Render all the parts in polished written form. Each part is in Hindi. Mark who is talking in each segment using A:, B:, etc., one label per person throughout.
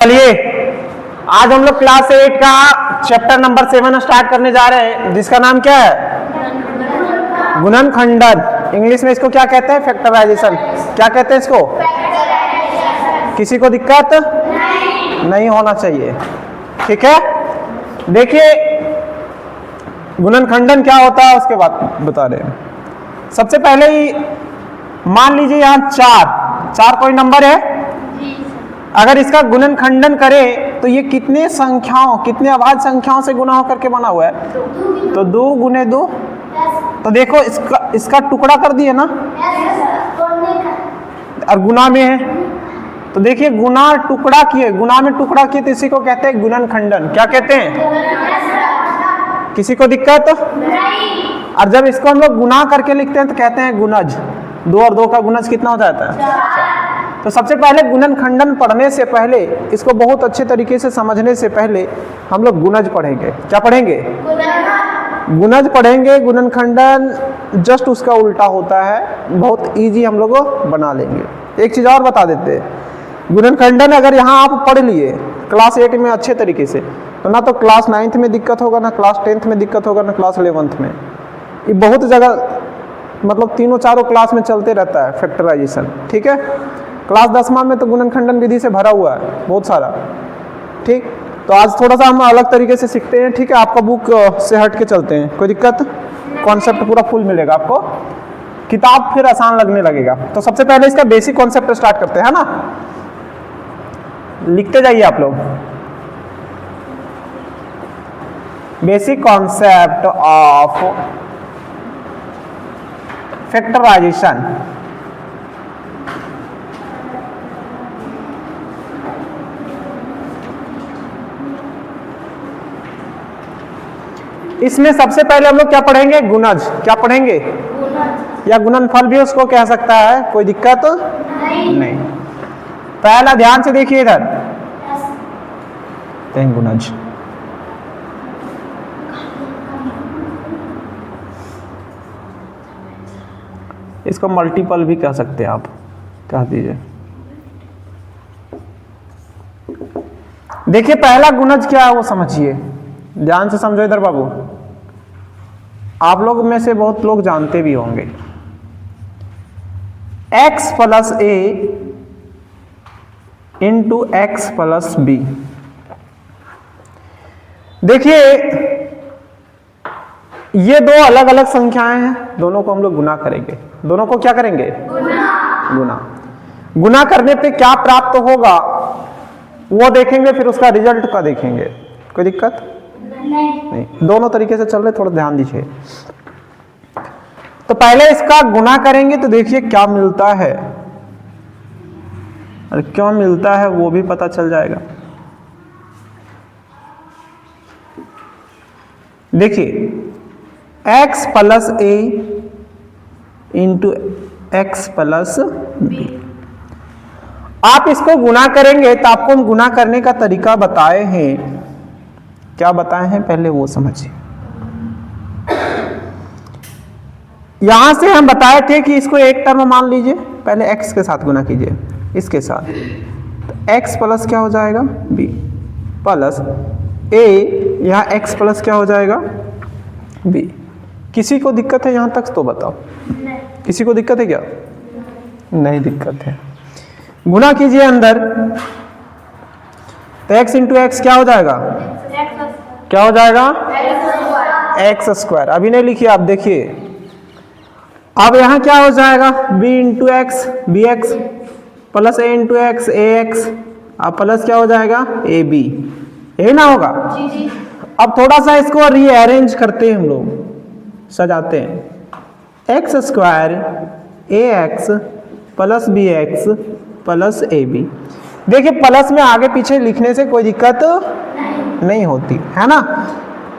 A: चलिए आज हम लोग क्लास 8 का चैप्टर नंबर 7 स्टार्ट करने जा रहे हैं, जिसका नाम क्या है? गुणनखंडन। इंग्लिश में इसको क्या कहते हैं? फैक्टराइजेशन। क्या कहते हैं इसको? किसी को दिक्कत नहीं होना चाहिए, ठीक है। देखिए गुणनखंडन क्या होता है उसके बाद बता रहे हैं। सबसे पहले ही मान लीजिए यहाँ चार कोई नंबर है, अगर इसका गुणनखंडन करें तो ये कितने अभाज्य संख्याओं से गुना होकर के बना हुआ है? तो 2 गुने 2। तो देखो इसका टुकड़ा कर दिए ना, और गुना में है तो देखिए गुना टुकड़ा किए, गुना में टुकड़ा किए तो इसी को कहते हैं गुणनखंडन। क्या कहते हैं? किसी को दिक्कत नहीं। और जब इसको हम लोग गुना करके लिखते हैं तो कहते हैं गुणज। 2 और 2 का गुणज कितना हो जाता है? तो सबसे पहले गुणनखंडन पढ़ने से पहले, इसको बहुत अच्छे तरीके से समझने से पहले हम लोग गुणज पढ़ेंगे। क्या पढ़ेंगे? गुणज पढ़ेंगे। गुणनखंडन जस्ट उसका उल्टा होता है, बहुत इजी हम लोग बना लेंगे। एक चीज और बता देते हैं, गुणनखंडन अगर यहाँ आप पढ़ लिए क्लास 8 में अच्छे तरीके से, तो ना तो क्लास 9th में दिक्कत होगा, ना क्लास 10th में दिक्कत होगा, ना क्लास 11th में। ये बहुत जगह मतलब 3-4 क्लास में चलते रहता है फैक्टराइजेशन, ठीक है। क्लास 10वां में तो गुणनखंडन विधि से भरा हुआ है बहुत सारा, ठीक। तो आज थोड़ा सा हम अलग तरीके से सीखते हैं, ठीक है। आपका बुक से हट के चलते हैं, कोई दिक्कत? कॉन्सेप्ट पूरा फुल मिलेगा आपको, किताब फिर आसान लगने लगेगा। तो सबसे पहले इसका बेसिक कॉन्सेप्ट स्टार्ट करते हैं ना, लिखते जाइए आप लोग। Basic concept of factorisation. इसमें सबसे पहले हम लोग क्या पढ़ेंगे? गुणज। क्या पढ़ेंगे? या गुणनफल भी उसको कह सकता है, कोई दिक्कत नहीं। पहला ध्यान से देखिए इधर, गुणज। इसको मल्टीपल भी कह सकते हैं आप, कह दीजिए। देखिए पहला गुणज क्या है वो समझिए, ध्यान से समझो इधर बाबू। आप लोग में से बहुत लोग जानते भी होंगे, x + a × x + b। देखिए ये 2 अलग अलग संख्याएं हैं, दोनों को हम लोग गुना करेंगे। दोनों को क्या करेंगे? गुना करने पे क्या प्राप्त होगा वो देखेंगे, फिर उसका रिजल्ट का देखेंगे। कोई दिक्कत नहीं। दोनों तरीके से चल रहे, थोड़ा ध्यान दीजिए। तो पहले इसका गुना करेंगे तो देखिए क्या मिलता है, और क्यों मिलता है वो भी पता चल जाएगा। देखिए x + a × x + b। आप इसको गुना करेंगे तो आपको हम गुना करने का तरीका बताए हैं। क्या बताए हैं पहले वो समझिए। यहां से हम बताए थे कि इसको एक टर्म मान लीजिए, पहले x के साथ गुना कीजिए, इसके साथ। तो x प्लस क्या हो जाएगा? b प्लस a, यहाँ x प्लस क्या हो जाएगा? b। किसी को दिक्कत है यहां तक तो बताओ? किसी को दिक्कत है क्या? नहीं दिक्कत है। गुना कीजिए अंदर, तो x × x क्या हो जाएगा? क्या हो जाएगा? x²। अभी नहीं लिखिए आप, देखिए अब यहां क्या हो जाएगा? b × x bx plus a × x ax, अब प्लस क्या हो जाएगा? ab। यही ना होगा? अब थोड़ा सा इसको रीअरेंज करते हैं हम लोग, सजाते हैं। x² ax plus bx plus ab। देखिए प्लस में आगे पीछे लिखने से कोई दिक्कत नहीं होती है ना।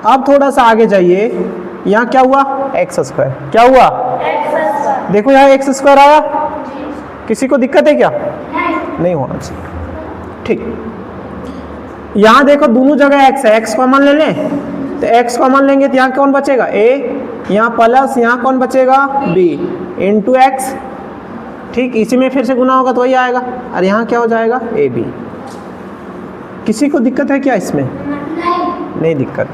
A: अब थोड़ा सा आगे जाइए, यहाँ क्या हुआ? x²। क्या हुआ? देखो यहाँ x² आया, किसी को दिक्कत है क्या? नहीं होना चाहिए, ठीक। यहाँ देखो दोनों जगह x है, x कॉमन ले लें, तो x कॉमन लेंगे तो यहाँ कौन बचेगा? a, यहाँ प्लस, यहाँ कौन बचेगा? b × x, ठीक। इसी में फिर से गुना होगा तो वही आएगा, और यहाँ क्या हो जाएगा? ab। किसी को दिक्कत है क्या इसमें? नहीं दिक्कत।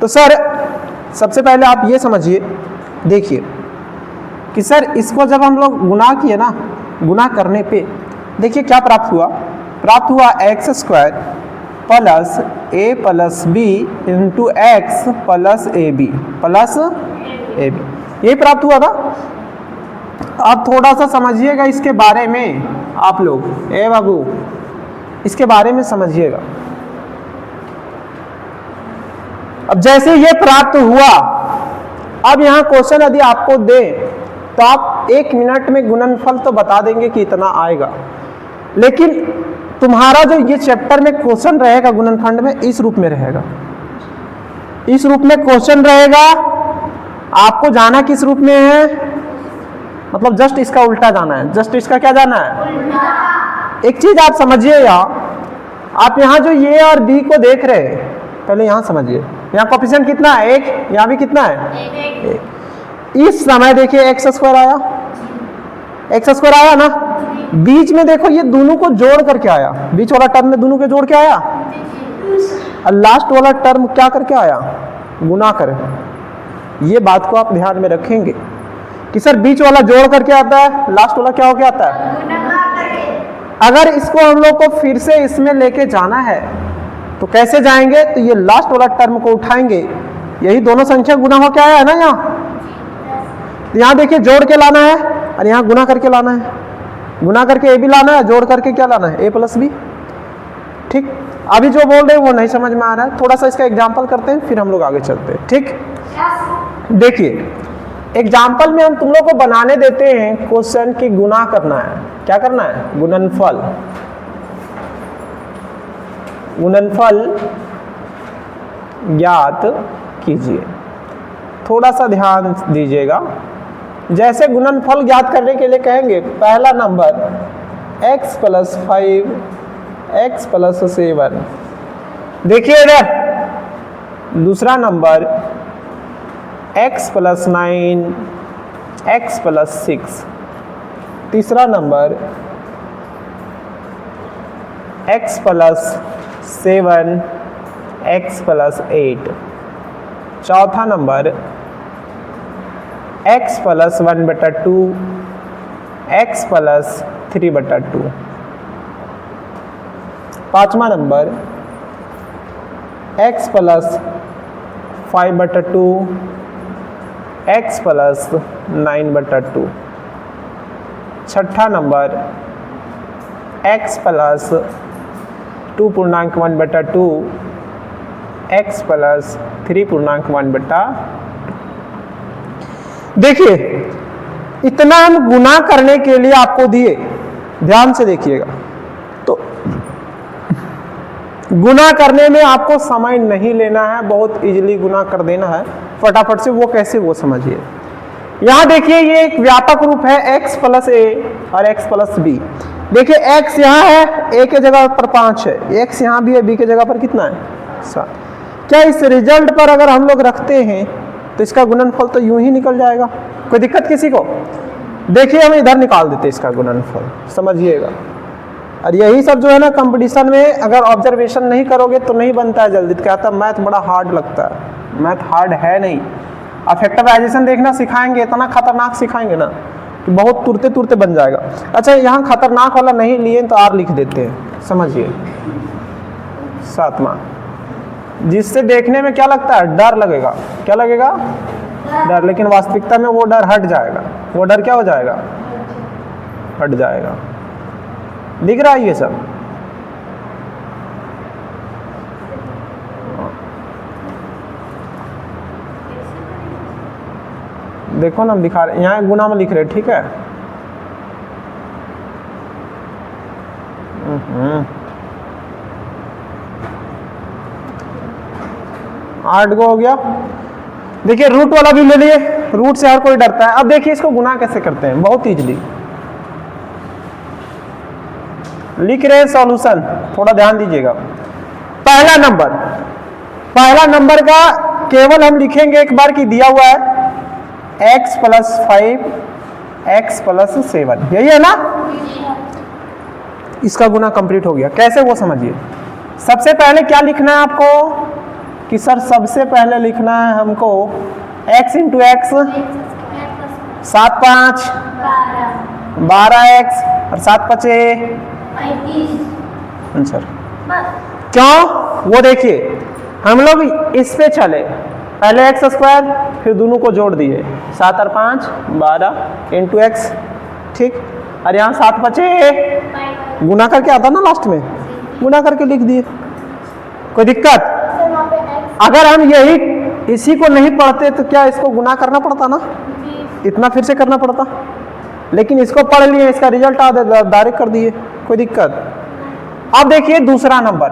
A: तो सर सबसे पहले आप ये समझिए, देखिए कि सर इसको जब हम लोग गुना किए ना, गुना करने पे देखिए क्या प्राप्त हुआ। प्राप्त हुआ x square plus a plus b into x plus a b plus a b, ये प्राप्त हुआ था। अब थोड़ा सा समझिएगा इसके बारे में आप लोग, ए बाबू इसके बारे में समझिएगा। अब जैसे ये प्राप्त हुआ, अब यहाँ क्वेश्चन यदि आपको दे तो आप 1 मिनट में गुणनफल तो बता देंगे कि इतना आएगा, लेकिन तुम्हारा जो ये चैप्टर में क्वेश्चन रहेगा गुणनखंड में इस रूप में रहेगा, इस रूप में क्वेश्चन रहेगा। आपको जाना किस रूप में है, मतलब जस्ट इसका उल्टा जाना है। जस्ट इसका क्या जाना है? एक चीज आप समझिएगा, आप यहाँ जो ए और बी को देख रहे हैं, पहले यहाँ समझिए, यहाँ कोएफिशिएंट कितना है? 1, यहाँ भी कितना है? 1। इस समय देखिए एक्स स्क्वायर आया, एक्स स्क्वायर आया ना, बीच में देखो ये दोनों को जोड़ करके आया, बीच वाला टर्म में दोनों के जोड़ के आया, और लास्ट वाला टर्म क्या करके आया? गुना कर। ये बात को आप ध्यान में रखेंगे कि सर बीच वाला जोड़ करके आता है, लास्ट वाला क्या होके आता है? अगर इसको हम लोग को फिर से इसमें लेके जाना है तो कैसे जाएंगे? तो ये लास्ट वाला टर्म को उठाएंगे, यही दोनों संख्या गुना हो क्या है ना, यहाँ तो यहाँ देखिए जोड़ के लाना है और यहाँ गुना करके लाना है, गुना करके ए भी लाना है, जोड़ करके क्या लाना है? ए प्लस बी। ठीक, अभी जो बोल रहे हैं वो नहीं समझ में आ रहा है, थोड़ा सा इसका एग्जाम्पल करते हैं फिर हम लोग आगे चलते हैं। ठीक, देखिए एग्जाम्पल में हम तुम लोग को बनाने देते हैं क्वेश्चन की गुना करना है, क्या करना है? गुणनफल। गुणनफल ज्ञात कीजिए, थोड़ा सा ध्यान दीजिएगा। जैसे गुणनफल ज्ञात करने के लिए कहेंगे, पहला number x plus 5 x plus 7, देखिए इधर दूसरा number x plus 9 x plus 6, तीसरा number x plus 7 x plus 8, चौथा number x plus 1/2 x plus 3/2, पांचवा number x plus 5/2 x plus 9/2, छठा number x plus 2.1/2 x plus 3.1/2। देखिए इतना हम गुना करने के लिए आपको दिए, ध्यान से देखिएगा। तो गुना करने में आपको समय नहीं लेना है, बहुत इजीली गुना कर देना है फटाफट से। वो कैसे, वो समझिए। यहां देखिए ये एक व्यापक रूप है x प्लस a और x प्लस b। देखिए x यहाँ है, a के जगह पर 5 है, x यहाँ भी है, b के जगह पर कितना है? 7। क्या इस रिजल्ट पर अगर हम लोग रखते हैं तो इसका गुणनफल तो यूं ही निकल जाएगा, कोई दिक्कत किसी को? देखिए हम इधर निकाल देते इसका गुणनफल, समझिएगा। और यही सब जो है ना कंपटीशन में अगर ऑब्जर्वेशन नहीं करोगे तो नहीं बनता है जल्दी। कहता है मैथ बड़ा हार्ड लगता है, मैथ हार्ड है नहीं। आप फैक्टराइजेशन देखना सिखाएंगे, इतना खतरनाक सिखाएंगे ना कि बहुत तुरते तुरते बन जाएगा। अच्छा यहाँ खतरनाक वाला नहीं लिए तो आर लिख देते हैं, समझिए। सातवां, जिससे देखने में क्या लगता है? डर लगेगा। क्या लगेगा? डर, लेकिन वास्तविकता में वो डर हट जाएगा। वो डर क्या हो जाएगा? हट जाएगा। दिख रहा है ये सब? देखो ना हम दिखा रहे, यहाँ गुना में लिख रहे, ठीक है। 8 गो हो गया। देखिए रूट वाला भी ले लिए, रूट से हर कोई डरता है। अब देखिए इसको गुना कैसे करते हैं, बहुत इजीली लिख रहे हैं सॉल्यूशन, थोड़ा ध्यान दीजिएगा। पहला नंबर का केवल हम लिखेंगे एक बार की दिया हुआ है x प्लस 5 x प्लस 7, यही है ना? इसका गुना कंप्लीट हो गया। कैसे वो समझिए। सबसे पहले क्या लिखना है आपको कि सर सबसे पहले लिखना है हमको x इंटू एक्स 7 5 12x और 7 5 आंसर। क्यों? वो देखिए हम लोग इस पे चले, पहले एक्स स्क्वायर फिर दोनों को जोड़ दिए 7 और 5 12 इंटू एक्स, ठीक। और यहाँ 7 5 गुना करके आता ना लास्ट में, गुना करके लिख दिए। कोई दिक्कत? अगर हम यही इसी को नहीं पढ़ते तो क्या इसको गुना करना पड़ता ना, इतना फिर से करना पड़ता, लेकिन इसको पढ़ लिए, इसका रिजल्ट डायरेक्ट कर दिए। कोई दिक्कत? अब देखिए दूसरा नंबर,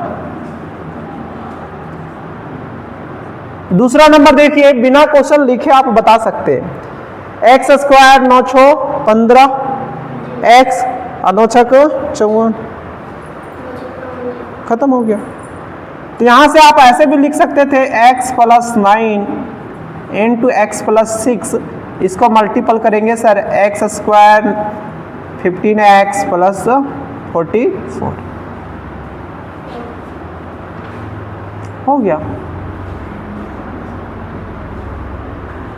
A: दूसरा नंबर देखिए बिना क्वेश्चन लिखे आप बता सकते हैं। एक्स स्क्वायर 9 6 15 एक्स और 9 6 54, खत्म हो गया। तो यहां से आप ऐसे भी लिख सकते थे x plus 9 into x plus 6, इसको मल्टीपल करेंगे sir x square 15x plus 44 हो गया।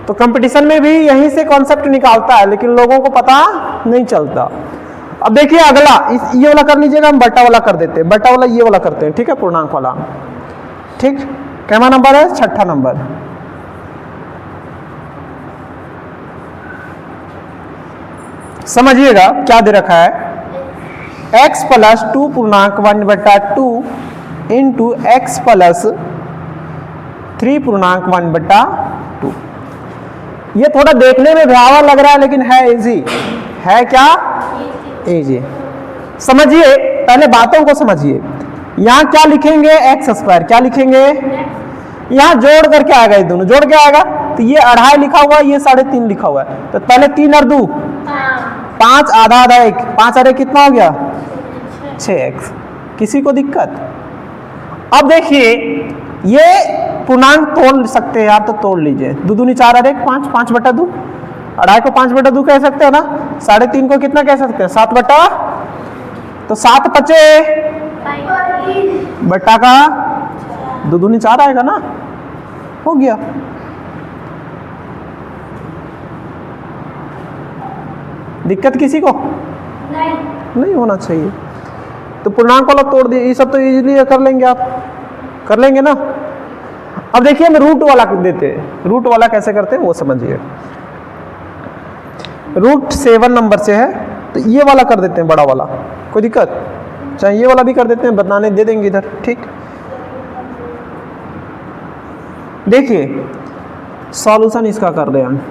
A: तो कंपटीशन में भी यहीं से कॉन्सेप्ट निकालता है, लेकिन लोगों को पता नहीं चलता। अब देखिए अगला, ये वाला कर लीजिएगा, हम बटा वाला कर देते हैं, बटा वाला ये वाला करते हैं, ठीक है, पूर्णांक वाला, ठीक। कैमा नंबर है? छठा नंबर। समझिएगा क्या दे रखा है, x प्लस 2 पूर्णांक 1/2 इंटू एक्स प्लस 3 पूर्णांक 1/2। ये थोड़ा देखने में भयावह लग रहा है लेकिन है इजी, है क्या? इजी। समझिए, पहले बातों को समझिए। यहां क्या लिखेंगे? एक्स स्क्वायर, क्या लिखेंगे? यहां जोड़ करके आएगा, ये दोनों जोड़ के आएगा, तो ये 2.5 लिखा हुआ है, ये 3.5 लिखा हुआ है, तो पहले 3 और 2 5, आधा आधा 1, 5 और 1 कितना हो गया? 6x। किसी को दिक्कत? अब देखिए ये पूर्णांक तोड़ सकते हैं आप, तो तोड़ लीजिए। 2 दूनी 4 और 1 5, 5/2, 2.5 को 5/2 कह सकते हैं ना, 3.5 को कितना कह सकते हैं? 7 बटा, तो 7 5 बटा का 2 दूनी 4 आएगा ना, हो गया। दिक्कत किसी को नहीं होना चाहिए। तो पूर्णांक वाला तोड़ दिए, ये सब तो इजीली कर लेंगे, आप कर लेंगे ना। अब देखिए हम रूट वाला देते हैं, रूट वाला कैसे करते हैं वो समझिए। रूट 7 नंबर से है, तो ये वाला कर देते हैं, बड़ा वाला, कोई दिक्कत? चाहे ये वाला भी कर देते हैं, बताने दे देंगे इधर, ठीक। देखिए सॉल्यूशन इसका कर रहे हैं हम,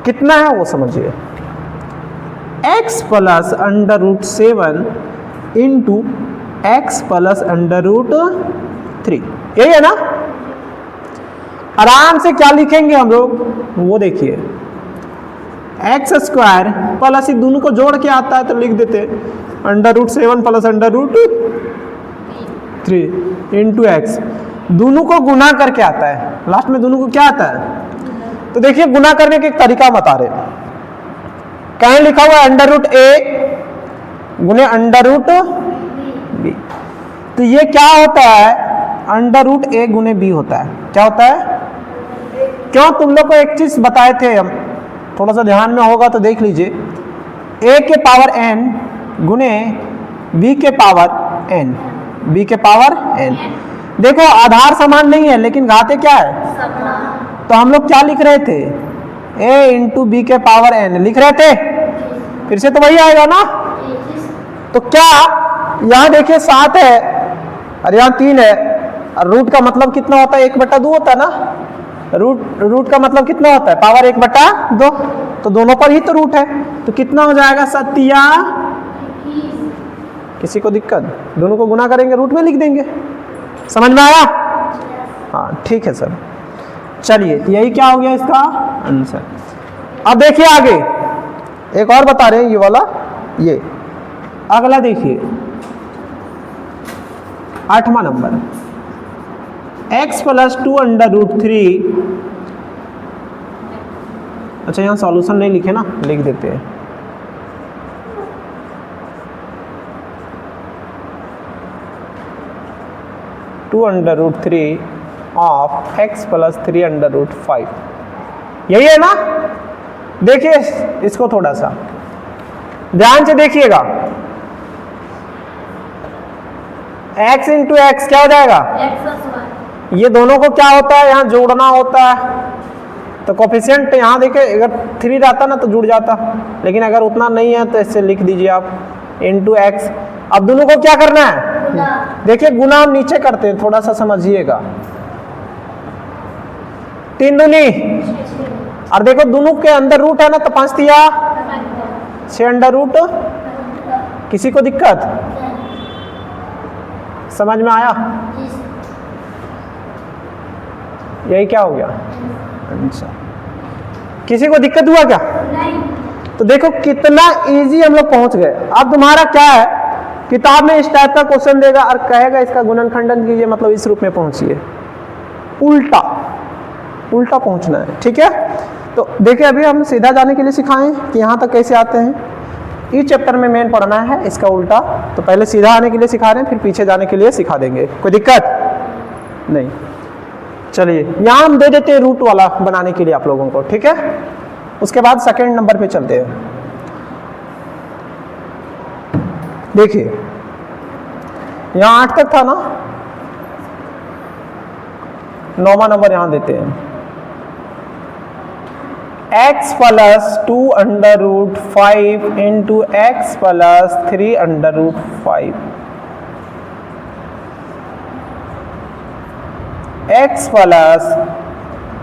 A: कितना है वो समझिए। x plus under root 7 into x plus under root 3, यही है ना। आराम से क्या लिखेंगे हम लोग वो देखिए, एक्स स्क्वायर प्लस ये दोनों को जोड़ के आता है तो लिख देते under root 7 plus under root 3 into x, दोनों को गुना करके आता है, लास्ट में दोनों को क्या आता है। तो देखिए गुना करने के तरीका बता रहे, कहीं लिखा हुआ है अंडर रूट ए गुने अंडर रूट बी, तो ये क्या होता है? अंडर रूट ए गुने बी होता है। क्या होता है? क्यों? तुम लोग को एक चीज बताए थे हम, थोड़ा सा ध्यान में होगा तो देख लीजिए, ए के पावर n गुने बी के पावर n, बी के पावर n। देखो आधार समान नहीं है लेकिन घाते क्या है? तो हम लोग क्या लिख रहे थे? a इंटू बी के पावर n लिख रहे थे, फिर से तो वही आएगा ना। तो क्या यहाँ देखिए 7 है और यहाँ 3 है, और रूट का मतलब कितना होता है? 1/2 होता है ना। रूट का मतलब कितना होता है? पावर 1/2, तो दोनों पर ही तो रूट है, तो कितना हो जाएगा? 7। किसी को दिक्कत? दोनों को गुना करेंगे, रूट में लिख देंगे। समझ में आया? हाँ ठीक है सर। चलिए यही क्या हो गया इसका आंसर। अब देखिए आगे एक और बता रहे हैं, ये वाला, ये अगला देखिए 8वां number, x plus 2 under root 3। अच्छा यहाँ सॉल्यूशन नहीं लिखे ना, लिख देते हैं। 2√3 ऑफ x प्लस 3√5। यही है ना? देखिए इसको थोड़ा सा ध्यान से देखिएगा। x इंटू एक्स क्या हो जाएगा? ये दोनों को क्या होता है, यहाँ जोड़ना होता है। तो कोफिशिएंट यहाँ देखिए, अगर 3 रहता ना तो जुड़ जाता, लेकिन अगर उतना नहीं है तो इससे लिख दीजिए आप इंटू एक्स। अब दोनों को क्या करना है? देखिए गुना हम नीचे करते हैं, थोड़ा सा समझिएगा। 3 दूनी, और देखो दोनों के अंदर रूट है ना, तो 5 दिया 6 अंडर रूट। किसी को दिक्कत? समझ में आया? यही क्या हो गया? अच्छा, किसी को दिक्कत हुआ क्या? नहीं। तो देखो कितना इजी हम लोग पहुंच गए। अब तुम्हारा क्या है, किताब में इस टाइप का क्वेश्चन देगा और कहेगा इसका गुणनखंडन कीजिए, मतलब इस रूप में पहुंचिए। उल्टा उल्टा पहुंचना है, ठीक है? तो देखिए अभी हम सीधा जाने के लिए सिखाएं कि यहाँ तक कैसे आते हैं। इस चैप्टर में मेन पढ़ना है इसका उल्टा, तो पहले सीधा आने के लिए सिखा रहे हैं, फिर पीछे जाने के लिए सिखा देंगे। कोई दिक्कत नहीं? चलिए यहाँ हम दे देते हैं रूट वाला बनाने के लिए आप लोगों को, ठीक है? उसके बाद सेकंड नंबर पे चलते हैं। देखिए यहाँ 8 तक था ना, 9वां नंबर यहाँ देते हैं। x plus 2√5 into x plus 3√5। x plus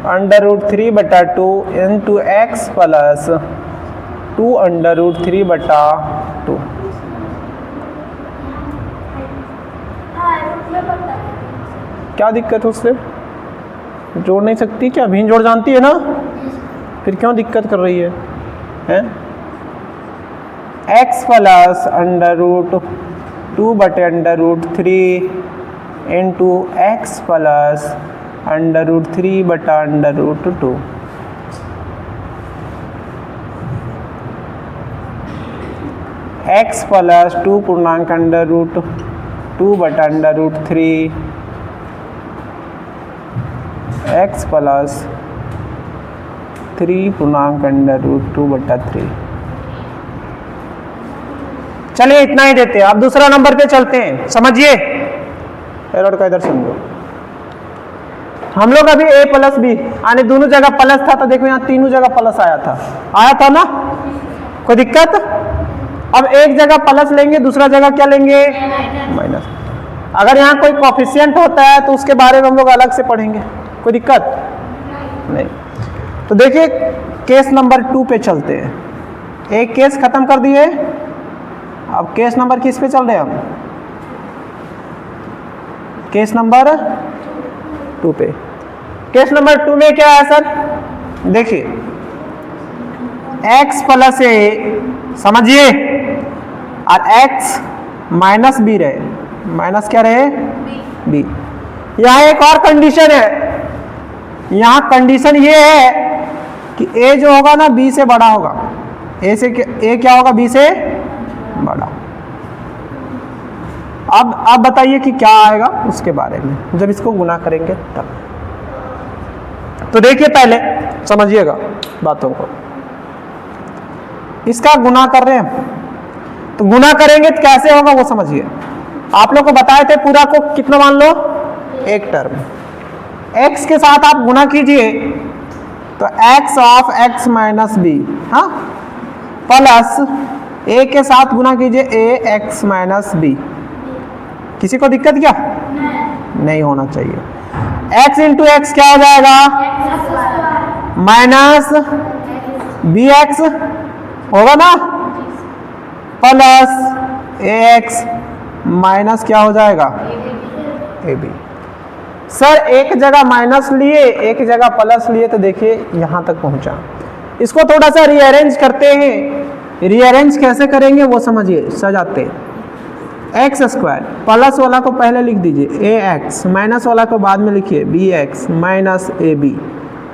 A: √3/2 into x plus 2√3/2। क्या दिक्कत है उससे? जोड़ नहीं सकती क्या? भिन्न जोड़ जानती है ना, फिर क्यों दिक्कत कर रही है? हैं? x plus √2/√3 into x plus √3/√2। x plus 2√2/√3 x plus 3√2/3। चलिए इतना ही देते हैं। अब दूसरा नंबर पे चलते हैं, समझिए। एरर का इधर समझो। हम लोग अभी a प्लस बी यानी दोनों जगह प्लस था, तो देखो यहाँ तीनों जगह प्लस आया था ना? कोई दिक्कत? अब एक जगह प्लस लेंगे, दूसरा जगह क्या लेंगे? माइनस। अगर यहाँ कोई कोफिशिएंट होता है तो उसके बारे में हम लोग अलग से पढ़ेंगे। कोई दिक्कत नहीं? तो देखिए केस नंबर 2 पे चलते हैं। एक केस खत्म कर दिए, अब केस नंबर किस पे चल रहे हैं हम? केस नंबर 2 पे। केस नंबर 2 में क्या है सर? देखिए x प्लस a, समझिए, और x माइनस b रहे। माइनस क्या रहे? b। यहाँ एक और कंडीशन है। यहाँ कंडीशन ये है कि a जो होगा ना b से बड़ा होगा। a क्या होगा? b से बड़ा। अब बताइए कि क्या आएगा उसके बारे में जब इसको गुना करेंगे तब। तो देखिए पहले समझिएगा बातों को। इसका गुना कर रहे हैं, तो गुना करेंगे तो कैसे होगा वो समझिए। आप लोग को बताए थे पूरा को कितना मान लो? एक टर्म। x के साथ आप गुना कीजिए तो x of x minus b, हाँ, प्लस a के साथ गुना कीजिए a x माइनस बी। किसी को दिक्कत क्या? नहीं होना चाहिए। x इंटू एक्स क्या हो जाएगा? माइनस बी एक्स होगा ना, प्लस ए एक्स माइनस क्या हो जाएगा? A B. सर एक जगह माइनस लिए, एक जगह प्लस लिए, तो देखिए यहां तक पहुंचा। इसको थोड़ा सा रीअरेंज करते हैं। रीअरेंज कैसे करेंगे वो समझिए, सजाते। एक्स स्क्वायर, प्लस वाला को पहले लिख दीजिए ए एक्स, माइनस वाला को बाद में लिखिए b x minus a b.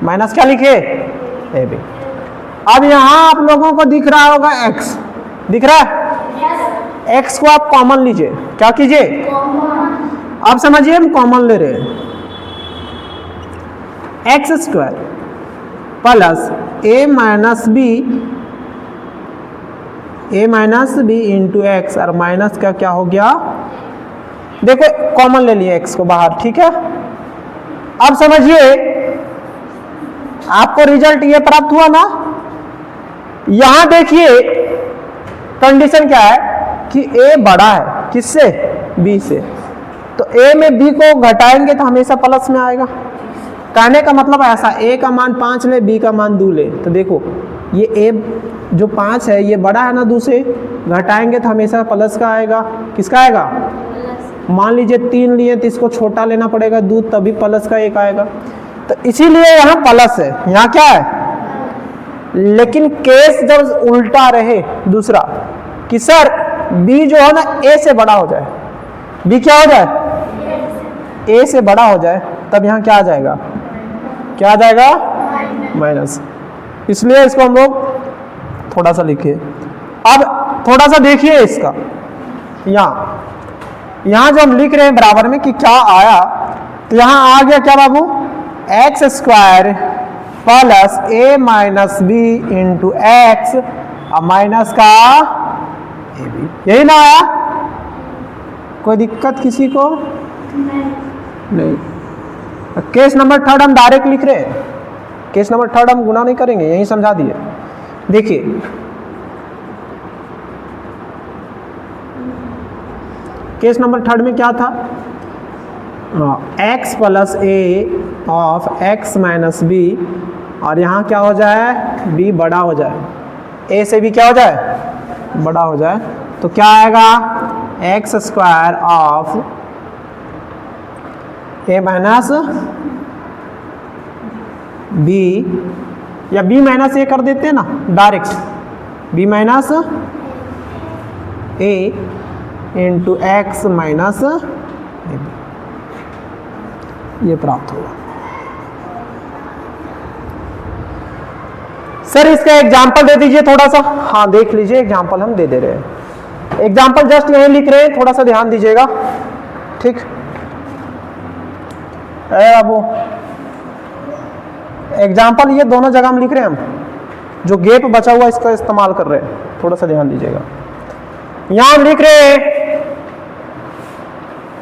A: Minus क्या लिखे? A b. अब यहां आप लोगों को दिख रहा होगा एक्स, दिख रहा है? एक्स को आप कॉमन लीजिए। क्या कीजिए? अब समझिए हम कॉमन ले रहे हैं, एक्स स्क्वायर प्लस ए माइनस बी इंटू एक्स, और माइनस का क्या हो गया, देखो कॉमन ले लिए एक्स को बाहर, ठीक है। अब समझिए आपको रिजल्ट ये प्राप्त हुआ ना। यहां देखिए कंडीशन क्या है कि ए बड़ा है किससे, बी से, तो ए में बी को घटाएंगे तो हमेशा प्लस में आएगा। कहने का मतलब ऐसा, ए का मान 5 ले, बी का मान 2 ले, तो देखो ये ए जो 5 है ये बड़ा है ना 2 से, घटाएंगे तो हमेशा प्लस का आएगा। किसका आएगा, मान लीजिए 3 लिए तो इसको छोटा लेना पड़ेगा 2, तभी प्लस का 1 आएगा। तो इसीलिए यहाँ प्लस है, यहाँ क्या है। लेकिन केस जब उल्टा रहे दूसरा कि सर बी जो है ना ए से बड़ा हो जाए, बी क्या हो जाए, ए से बड़ा हो जाए, तब यहाँ क्या आ जाएगा, क्या आ जाएगा, माइनस। इसलिए इसको हम लोग थोड़ा सा लिखिए। अब थोड़ा सा देखिए इसका, यहाँ जो हम लिख रहे हैं बराबर में कि क्या आया, तो यहाँ आ गया क्या बाबू, एक्स स्क्वायर प्लस ए माइनस बी इंटू एक्स, अब माइनस का ए बी, यही ना आया। कोई दिक्कत किसी को नहीं। केस नंबर 3 हम डायरेक्ट लिख रहे हैं, केस नंबर 3 हम गुना नहीं करेंगे, यही समझा दिए। देखिए केस नंबर 3 में क्या था, x plus a of x minus b, और यहाँ क्या हो जाए, b बड़ा हो जाए, a से b क्या हो जाए, बड़ा हो जाए, तो क्या आएगा, x square of a minus b, या b माइनस ए कर देते हैं ना direct, b minus a into x minus a, ये प्राप्त होगा। सर इसका एग्जाम्पल दे दीजिए थोड़ा सा। हाँ देख लीजिए, एग्जाम्पल हम दे रहे हैं, एग्जाम्पल जस्ट यही लिख रहे हैं, थोड़ा सा ध्यान दीजिएगा, ठीक है बाबू। एग्जाम्पल ये दोनों जगह हम लिख रहे हैं, हम जो गैप बचा हुआ इसका इस्तेमाल कर रहे हैं, थोड़ा सा ध्यान दीजिएगा। यहां हम लिख रहे हैं,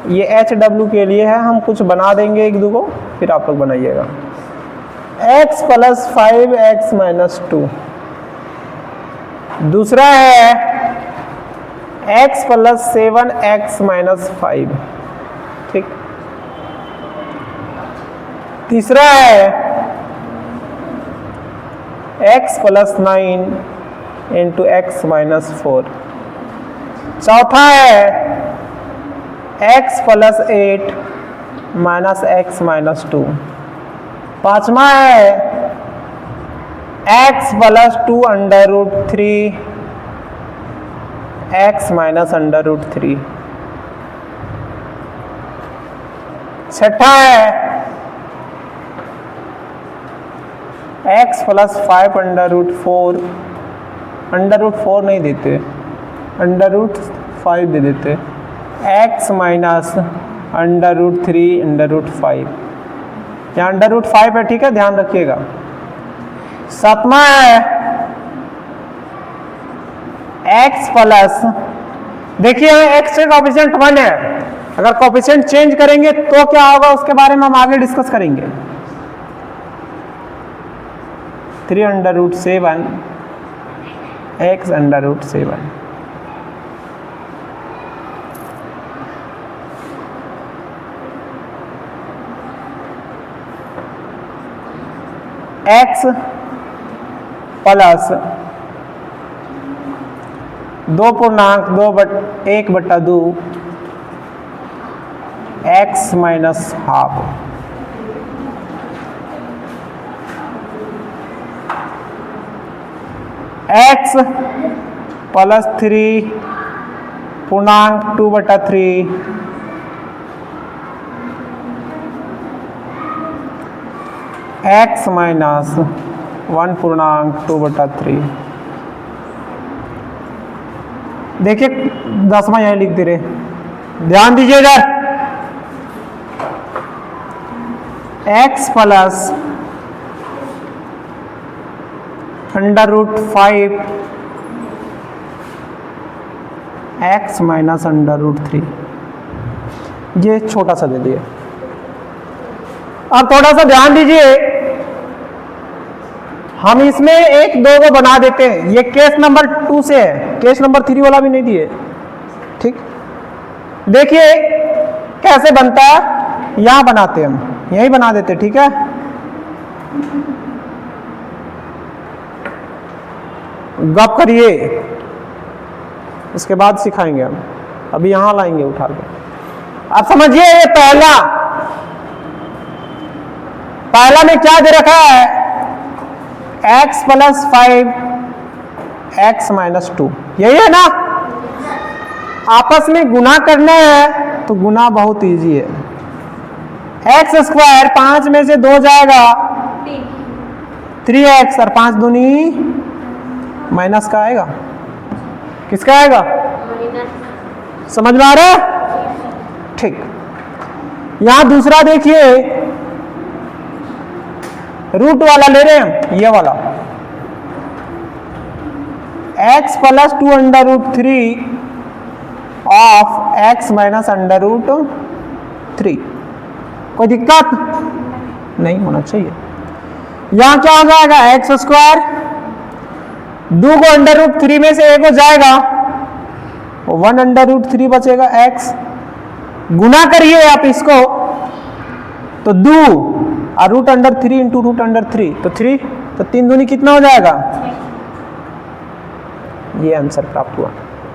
A: ये HW के लिए है, हम कुछ बना देंगे एक दो को, फिर आप लोग बनाइएगा। x प्लस 5x माइनस 2, दूसरा है x प्लस 7x माइनस 5, ठीक। तीसरा है x plus 9 into x minus 4। चौथा है x plus 8 minus x minus 2। पांचवा है x plus 2 under root 3 x minus under root 3। छठा है x plus 5 under root 4, under root 4 नहीं देते, अंडर रूट 5 दे देते, x minus under root 3 under root 5, यहाँ अंडर रूट 5 है, ठीक है, ध्यान रखिएगा। सातवां है x प्लस, देखिए यहाँ x का कोएफिशिएंट 1 है, अगर कोएफिशिएंट चेंज करेंगे तो क्या होगा उसके बारे में हम आगे डिस्कस करेंगे। 3 under root 7 x under root 7। x plus 2.1/2 x minus half, x plus 3.2/3 x minus 1.2/3। देखिए 10वां यहीं लिख दे रहे, ध्यान दीजिए इधर। x प्लस √5 x माइनस √3, ये छोटा सा दे दिए। अब थोड़ा सा ध्यान दीजिए, हम इसमें 1 2 को बना देते हैं। ये केस नंबर 2 से है, केस नंबर 3 वाला भी नहीं दिए। ठीक, देखिए कैसे बनता है, यहां बनाते हैं, हम यही बना देते। ठीक है, गप करिए, इसके बाद सिखाएंगे हम, अभी यहां लाएंगे उठा के। आप समझिए, ये पहला में क्या दे रखा है, x प्लस 5 x माइनस 2, यही है ना। आपस में गुना करना है तो गुना बहुत इजी है। x स्क्वायर 5 में से 2 जाएगा 3x, और 5 दूनी माइनस का आएगा, किसका आएगा, समझ में आ रहा है। ठीक, यहां दूसरा देखिए, रूट वाला ले रहे हैं, ये वाला x plus 2√3 of x minus √3, कोई दिक्कत नहीं होना चाहिए। यहां क्या हो जाएगा, एक्स स्क्वायर, 2 को √3 में से 1 हो जाएगा, 1√3 बचेगा x। गुना करिए आप इसको तो 2 और √3 इंटू √3 तो 3, तो 3 दूनी कितना हो जाएगा, ये आंसर प्राप्त हुआ।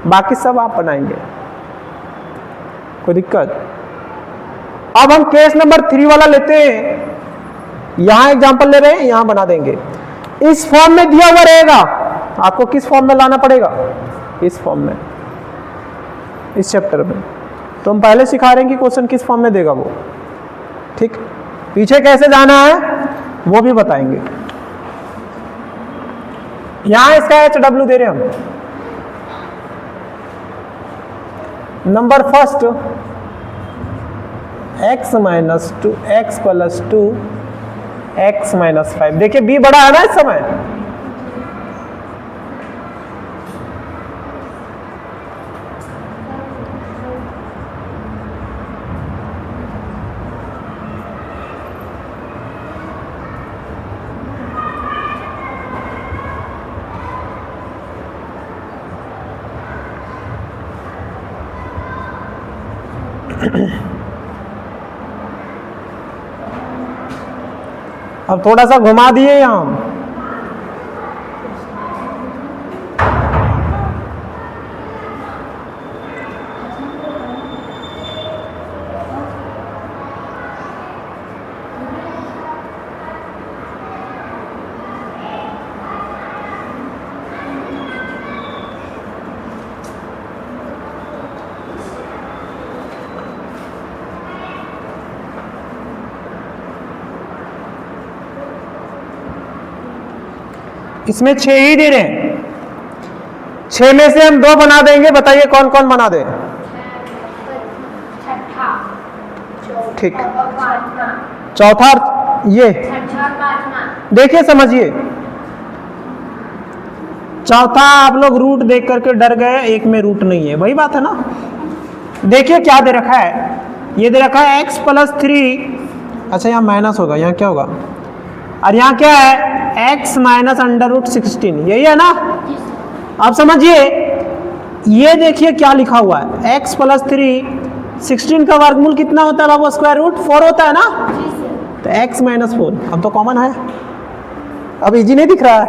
A: बाकी सब आप बनाएंगे, कोई दिक्कत। अब हम केस नंबर 3 वाला लेते हैं, यहां एग्जांपल ले रहे हैं, यहां बना देंगे। इस फॉर्म में दिया हुआ रहेगा, आपको किस फॉर्म में लाना पड़ेगा, इस फॉर्म में, इस चैप्टर में। तो हम पहले सिखा रहे हैं कि क्वेश्चन किस फॉर्म में देगा वो। ठीक, पीछे कैसे जाना है वो भी बताएंगे। यहां इसका HW दे रहे हैं हम। Number first, x minus 2 x plus 2 x minus 5। देखिए b बड़ा है ना इस समय, अब थोड़ा सा घुमा दिए यहां, इसमें 6 ही दे रहे हैं, 6 में से हम 2 बना देंगे। बताइए कौन कौन बना दे। ठीक, चौथा, ये देखिए समझिए, चौथा आप लोग रूट देख करके डर गए, एक में रूट नहीं है, वही बात है ना। देखिए क्या दे रखा है, ये दे रखा है x प्लस 3, अच्छा यहाँ माइनस होगा, यहाँ क्या होगा, और यहाँ क्या है, x माइनस √16, यही है ना। आप समझिए, ये देखिए क्या लिखा हुआ है, x प्लस 3, 16 का वर्गमूल कितना होता है बाबू, स्क्वायर रूट 4 होता है ना, तो x माइनस 4 अब तो कॉमन है, अब इजी नहीं दिख रहा है।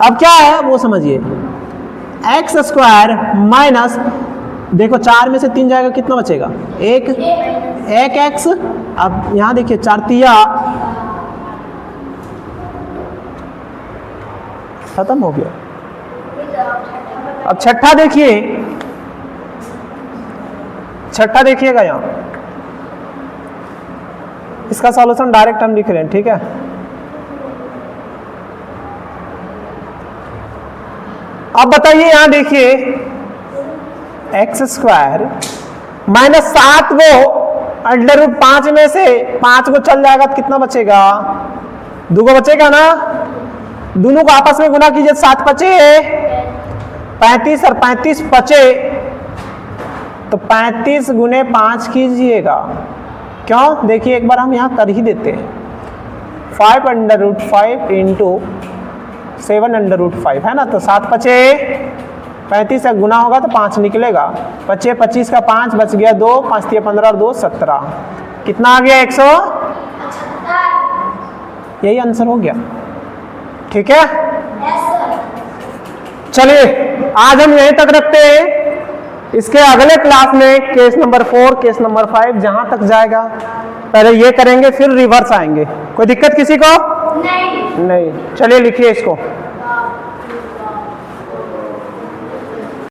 A: अब क्या है वो समझिए, एक्स स्क्वायर माइनस, देखो 4 में से 3 जाएगा, कितना बचेगा, एक एक्स। अब यहां देखिए 4 तिया खत्म हो गया। अब छठा देखिए, छठा देखिएगा यहां, इसका सॉल्यूशन डायरेक्ट हम लिख रहे हैं, ठीक है। अब बताइए यहां देखिए, एक्स स्क्वायर माइनस 7 को अंडर रूट 5 में से 5 को चल जाएगा तो कितना बचेगा? 2 को बचेगा ना। दोनों को आपस में गुना कीजिए, 7 बचे 35 और 35 बचे, तो 35 गुने 5 कीजिएगा। क्यों? देखिए एक बार हम यहाँ कर ही देते हैं। 5 under root 5 into 7 under root 5 है ना, तो 7 बचे 35 से गुना होगा तो 5 निकलेगा। 25 25 का 5 बच गया 2, 5 3 15 और 2 17। कितना आ गया? 175। यही आंसर हो गया। ठीक है, चलिए आज हम यहीं तक रखते हैं। इसके अगले क्लास में केस नंबर 4, केस नंबर 5 जहां तक जाएगा पहले ये करेंगे, फिर रिवर्स आएंगे। कोई दिक्कत किसी को? नहीं। चलिए लिखिए इसको।